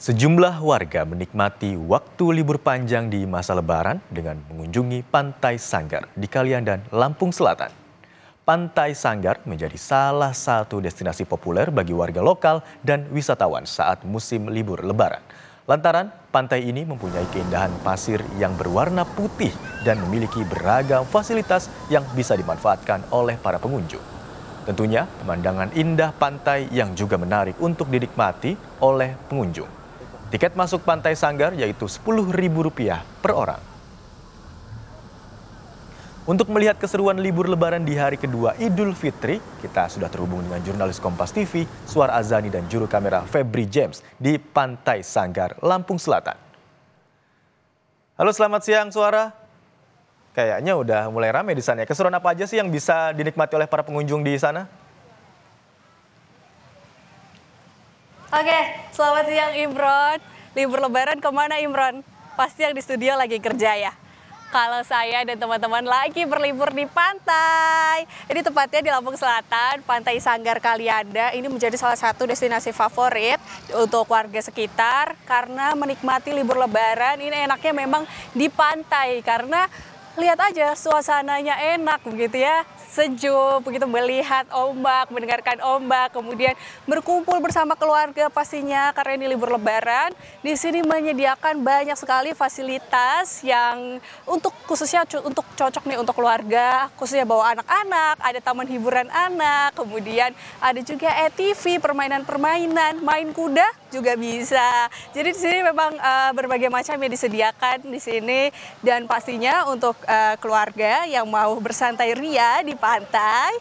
Sejumlah warga menikmati waktu libur panjang di masa Lebaran dengan mengunjungi Pantai Sanggar di Kaliandan, Lampung Selatan. Pantai Sanggar menjadi salah satu destinasi populer bagi warga lokal dan wisatawan saat musim libur Lebaran. Lantaran pantai ini mempunyai keindahan pasir yang berwarna putih dan memiliki beragam fasilitas yang bisa dimanfaatkan oleh para pengunjung. Tentunya pemandangan indah pantai yang juga menarik untuk dinikmati oleh pengunjung. Tiket masuk Pantai Sanggar yaitu Rp10.000 per orang. Untuk melihat keseruan libur Lebaran di hari kedua Idul Fitri, kita sudah terhubung dengan jurnalis Kompas TV, Suar Azani dan juru kamera Febri James di Pantai Sanggar, Lampung Selatan. Halo, selamat siang Suara. Kayaknya udah mulai ramai di sana. Keseruan apa aja sih yang bisa dinikmati oleh para pengunjung di sana? Oke, selamat siang Imron. Libur Lebaran kemana Imron? Pasti yang di studio lagi kerja ya. Kalau saya dan teman-teman lagi berlibur di pantai. Ini tepatnya di Lampung Selatan, Pantai Sanggar Kalianda. Ini menjadi salah satu destinasi favorit untuk warga sekitar. Karena menikmati libur Lebaran, ini enaknya memang di pantai. Karena lihat aja suasananya enak begitu ya. Sejuk, begitu melihat ombak, mendengarkan ombak, kemudian berkumpul bersama keluarga pastinya karena ini libur Lebaran. Di sini menyediakan banyak sekali fasilitas yang khususnya untuk cocok nih untuk keluarga, khususnya bawa anak-anak, ada taman hiburan anak, kemudian ada juga ATV, permainan-permainan, main kuda juga bisa. Jadi di sini memang berbagai macam yang disediakan di sini dan pastinya untuk keluarga yang mau bersantai ria di pantai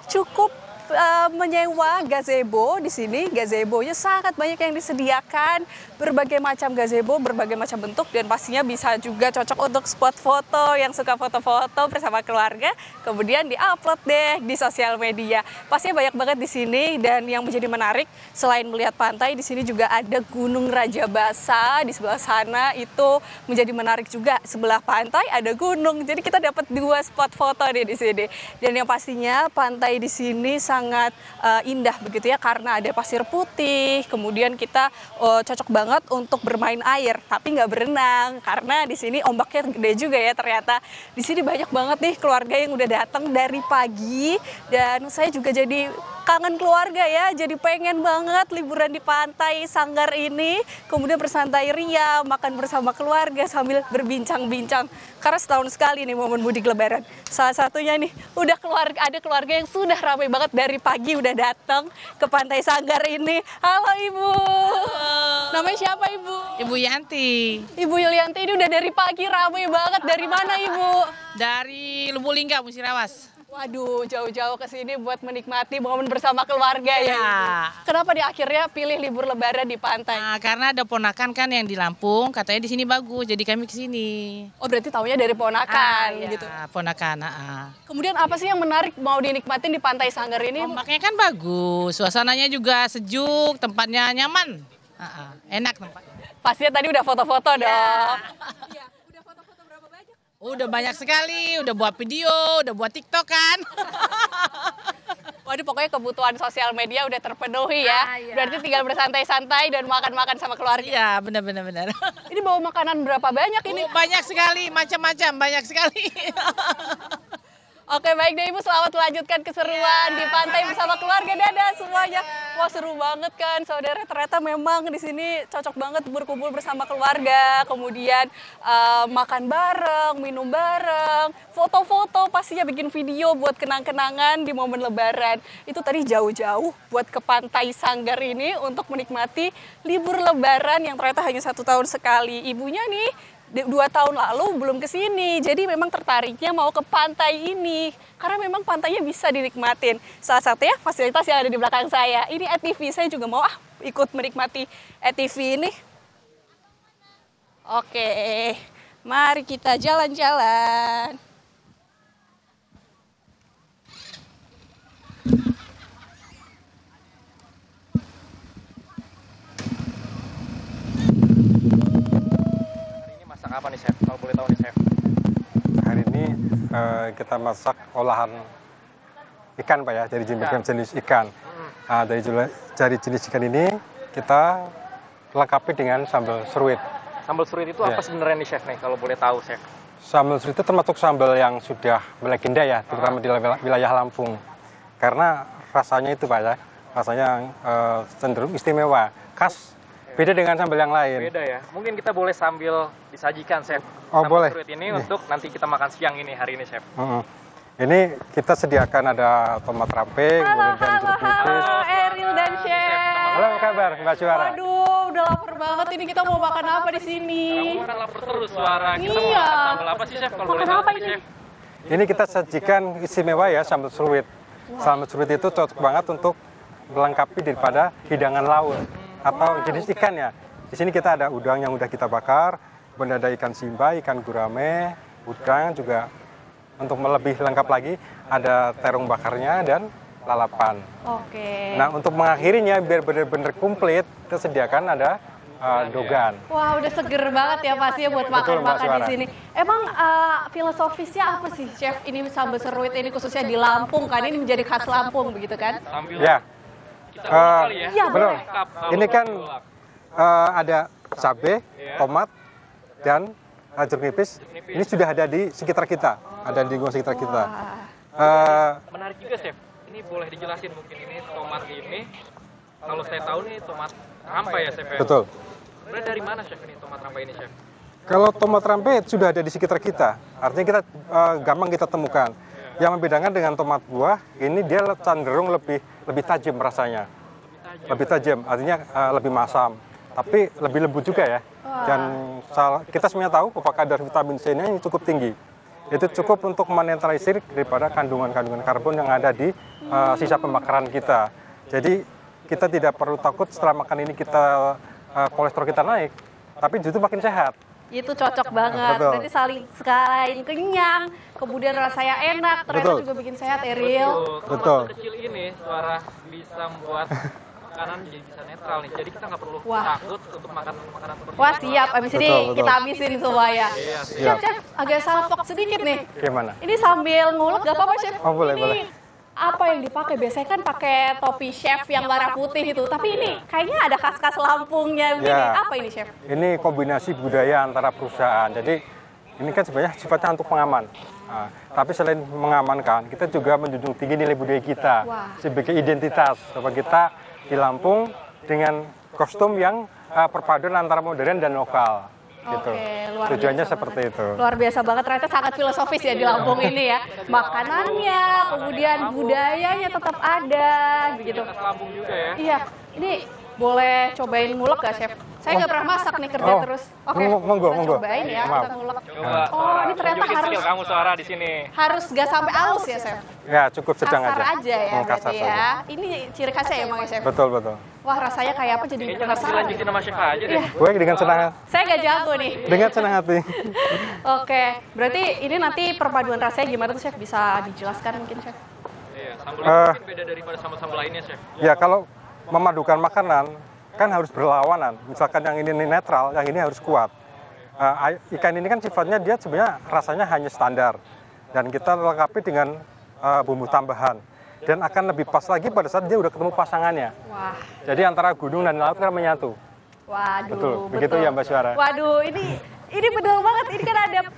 cukup menyewa gazebo di sini. Gazebonya sangat banyak yang disediakan, berbagai macam gazebo, berbagai macam bentuk dan pastinya bisa juga cocok untuk spot foto yang suka foto-foto bersama keluarga, kemudian di-upload deh di sosial media. Pastinya banyak banget di sini dan yang menjadi menarik selain melihat pantai di sini juga ada Gunung Rajabasa di sebelah sana, itu menjadi menarik juga. Sebelah pantai ada gunung, jadi kita dapat dua spot foto deh di sini. Dan yang pastinya pantai di sini sangat indah begitu ya karena ada pasir putih, kemudian kita cocok banget untuk bermain air tapi nggak berenang karena di sini ombaknya gede juga ya ternyata. Di sini banyak banget nih keluarga yang udah datang dari pagi dan saya juga jadi kangen keluarga ya, jadi pengen banget liburan di Pantai Sanggar ini, kemudian bersantai ria, makan bersama keluarga sambil berbincang-bincang. Karena setahun sekali nih momen mudik Lebaran. Salah satunya nih, ada keluarga yang sudah ramai banget dari pagi udah datang ke Pantai Sanggar ini. Halo Ibu. Halo. Namanya siapa Ibu? Ibu Yanti. Ibu Yulianti ini udah dari pagi ramai banget. Dari mana Ibu? Dari Lubuk Lingga, Musirawas. Waduh, jauh-jauh ke sini buat menikmati momen bersama keluarga ya. Kenapa di akhirnya pilih libur Lebaran di pantai? Nah, karena ada ponakan kan yang di Lampung, katanya di sini bagus, jadi kami ke sini. Oh, berarti taunya dari ponakan Iya, gitu. Ponakan. Kemudian apa sih yang menarik mau dinikmatin di Pantai Sanggar ini? Ombaknya kan bagus, suasananya juga sejuk, tempatnya nyaman. Enak tempatnya. Pastinya tadi udah foto-foto dong. Iya. Udah foto-foto berapa banyak? Udah banyak sekali, udah buat video, udah buat TikTok kan. Waduh, pokoknya kebutuhan sosial media udah terpenuhi ya. Iya. Berarti tinggal bersantai-santai dan makan-makan sama keluarga. Iya, benar. Ini bawa makanan berapa banyak ini? Banyak sekali, macam-macam, banyak sekali. Oke, baik deh Ibu, selamat melanjutkan keseruan di pantai bersama keluarga. Dadah semuanya. Wah, seru banget kan saudara, ternyata memang di sini cocok banget berkumpul bersama keluarga, kemudian makan bareng, minum bareng, foto-foto, pastinya bikin video buat kenang-kenangan di momen Lebaran. Itu tadi jauh-jauh buat ke Pantai Sanggar ini untuk menikmati libur Lebaran yang ternyata hanya 1 tahun sekali. Ibunya nih 2 tahun lalu belum ke sini, jadi memang tertariknya mau ke pantai ini karena memang pantainya bisa dinikmatin. Salah satunya fasilitas yang ada di belakang saya. Ini ATV, saya juga mau ikut menikmati ATV ini. Oke, mari kita jalan-jalan. Apa nih Chef? Kalau boleh tahu nih Chef. Hari ini kita masak olahan ikan Pak ya, dari jenis ikan. Nah, dari jenis ikan ini kita lengkapi dengan sambal seruit. Sambal seruit itu apa sebenarnya nih chef nih, kalau boleh tahu chef? Sambal seruit itu termasuk sambal yang sudah melegenda ya, terutama di wilayah Lampung. Karena rasanya itu Pak ya, rasanya cenderung istimewa, khas, beda dengan sambal yang lain. Beda ya. Mungkin kita boleh sambil disajikan chef. Oh, sambal boleh. seruit ini untuk nanti kita makan siang ini hari ini chef. Ini kita sediakan ada tomat rampe, Halo, kemudian jeruk halo, nipis. halo, Eril dan Chef. Halo, apa kabar Mbak Suara? Waduh, udah lapar banget ini, kita mau makan apa di sini? Kamu kan lapar terus Suara. Kita mau Iya. makan sambal apa sih chef kalau boleh Makan tahu apa nih, ini? chef? Ini kita sajikan istimewa ya, sambal seruit. Sambal seruit itu cocok banget untuk melengkapi daripada hidangan laut atau jenis ikan ya. Di sini kita ada udang yang udah kita bakar, kemudian ada ikan simba, ikan gurame, udang juga. Untuk lebih lengkap lagi, ada terung bakarnya dan lalapan. Oke. Nah, untuk mengakhirinya biar benar-benar komplit, kita sediakan ada dogan. Wah, udah seger banget ya pasti ya buat Betul, Mbak makan-makan di Suara. sini. Emang filosofisnya apa sih, Chef? Ini sambal seruit ini khususnya di Lampung kan, ini menjadi khas Lampung begitu kan? Sambil Ya, kita ulang kali ya. Iya, betul. boleh. Lengkap, Ini kan ulang. ada cabai, tomat, dan jeruk nipis. Ini sudah ada di sekitar kita, ada di lingkungan sekitar kita. Menarik juga chef. Ini boleh dijelasin mungkin ini tomat ini. Kalau saya tahu nih tomat rampai ya chef ya. Betul. Sebenarnya dari mana chef ini tomat rampai ini chef? Kalau tomat rampe sudah ada di sekitar kita, artinya kita gampang kita temukan. Yang membedakan dengan tomat buah, ini dia cenderung lebih tajam rasanya, lebih tajam, artinya lebih masam, tapi lebih lembut juga ya. Dan kita semuanya tahu bahwa kadar vitamin C-nya ini cukup tinggi. Itu cukup untuk menetralisir daripada kandungan-kandungan karbon yang ada di sisa pembakaran kita. Jadi kita tidak perlu takut setelah makan ini kita kolesterol kita naik, tapi justru makin sehat. Itu cocok banget. Betul. Jadi selain kenyang, kemudian rasanya enak, ternyata Betul. juga bikin sehat, Eril. Betul. Tomat kecil ini Suara bisa membuat makanan jadi bisa netral nih. Jadi kita nggak perlu Wah. takut untuk makan makanan seperti Wah, ini. siap. Abis ini Betul, betul. kita habisin semua ya. Iya, Chef, agak salfok sedikit nih. Gimana? Ini sambil ngulek gak apa-apa, Chef? Oh, boleh, Ini boleh. apa yang dipakai? Biasanya kan pakai topi chef yang warna putih itu. Tapi ini kayaknya ada khas-khas Lampungnya begini. Ya. Apa ini, Chef? Ini kombinasi budaya antara perusahaan. Jadi ini kan sebenarnya sifatnya untuk pengaman. Nah, tapi selain mengamankan, kita juga menjunjung tinggi nilai budaya kita Wah. sebagai identitas bahwa kita di Lampung dengan kostum yang perpaduan antara modern dan lokal. Gitu. Oke, luar Tujuannya biasa seperti banget. itu. Luar biasa banget, ternyata sangat filosofis ya di Lampung ini ya. Makanannya, kemudian budayanya tetap ada, begitu. khas Lampung juga ya. Iya, ini boleh cobain ngulek gak, Chef? Saya nggak pernah masak nih, kerja Oh, terus. Oke, monggo, kita monggo. cobain ya, Maaf. kita ngulek. Coba. Oh, ini ternyata tunjukin harus skill kamu Suara di sini. harus gak sampai halus ya, Chef? Ya, cukup sedang Kasar aja. aja ya, Kasar berarti saja. ya. Ini ciri khasnya ya, Bang, ya, Chef? Betul, betul. Wah, rasanya kayak apa jadi Kayaknya harus penasaran. dilanjutin sama chef aja deh. Iya. Gue dengan senang Saya nggak jago nih. hati. Oke, berarti ini nanti perpaduan rasanya gimana tuh, Chef? Bisa dijelaskan mungkin, Chef? Iya, sambalnya mungkin beda daripada sambal-sambal lainnya chef. Ya, kalau memadukan makanan kan harus berlawanan. Misalkan yang ini netral, yang ini harus kuat. Ikan ini kan sifatnya dia sebenarnya rasanya hanya standar. Dan kita lengkapi dengan bumbu tambahan. Dan akan lebih pas lagi pada saat dia udah ketemu pasangannya. Wah, Jadi antara gunung dan laut kan menyatu. waduh. Betul, begitu ya, Mbak Suara? Waduh, ini betul banget. Ini kan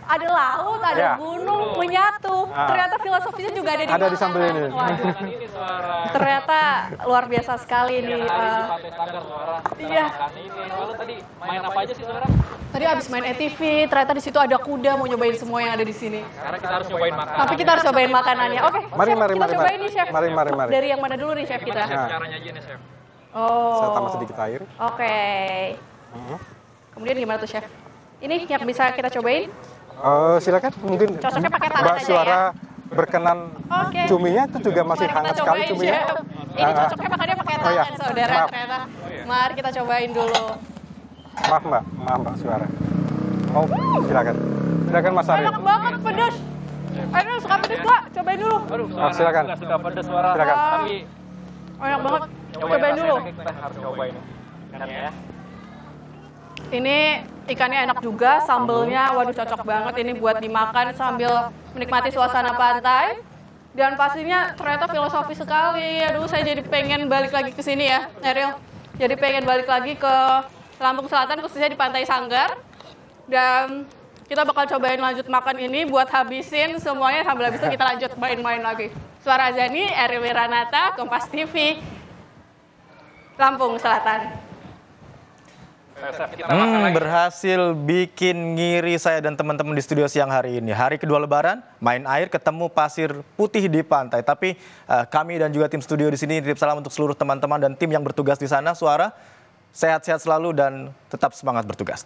ada laut, ada Ya. gunung menyatu. Ternyata filosofisnya juga ada di Ada di makanan. sambal ini. Waduh, Ini Suara. ternyata luar biasa sekali nih. Hari di Pantai Sanggar Suara. Iya. Makan ini. Lalu tadi main apa aja sih Suara? Tadi abis main ATV, ternyata di situ ada kuda, mau nyobain semua yang ada di sini. Sekarang kita harus nyobain makan. Tapi kita harus cobain makanannya. Oke, Mari, Chef, mari, kita mari, cobain mari. nih, Chef. Mari, mari, mari. Dari yang mana dulu nih, Chef, kita? Chef caranya aja nih chef. Oh. Saya tambah sedikit air. Oke. Kemudian gimana tuh, Chef? Ini yang bisa kita cobain? Silakan mungkin Cocoknya pakai tangan Mbak aja Suara berkenan Oke. cuminya itu juga masih Mari hangat kita sekali cobain, cuminya. Chef. Ini cocoknya makannya pakai Oh, tangan, ya. saudara, Maaf. ternyata. Mari kita cobain dulu. Maaf Mbak Suara. Oh, silakan. Silakan Mas Arif. Enak banget, pedas. Aduh, suka pedas gak? Cobain dulu. Aduh, silakan. Nggak suka pedas Suara. Silakan. Tapi Enak banget. nyobain Cobain rasanya dulu. enaknya kita harus cobain ikannya ya. Ini ikannya enak juga, sambelnya waduh cocok banget ini buat dimakan sambil menikmati suasana pantai. Dan pastinya ternyata filosofi sekali. Aduh, saya jadi pengen balik lagi ke sini ya, Eril. Jadi pengen balik lagi ke Lampung Selatan, khususnya di Pantai Sanggar. Dan kita bakal cobain lanjut makan ini buat habisin semuanya, sambil habis itu kita lanjut main-main lagi. Suara Azani, Eri Wiranata, Kompas TV, Lampung Selatan. Berhasil bikin ngiri saya dan teman-teman di studio siang hari ini. Hari kedua Lebaran, main air, ketemu pasir putih di pantai. Tapi kami dan juga tim studio di sini titip salam untuk seluruh teman-teman dan tim yang bertugas di sana. Suara, sehat-sehat selalu dan tetap semangat bertugas.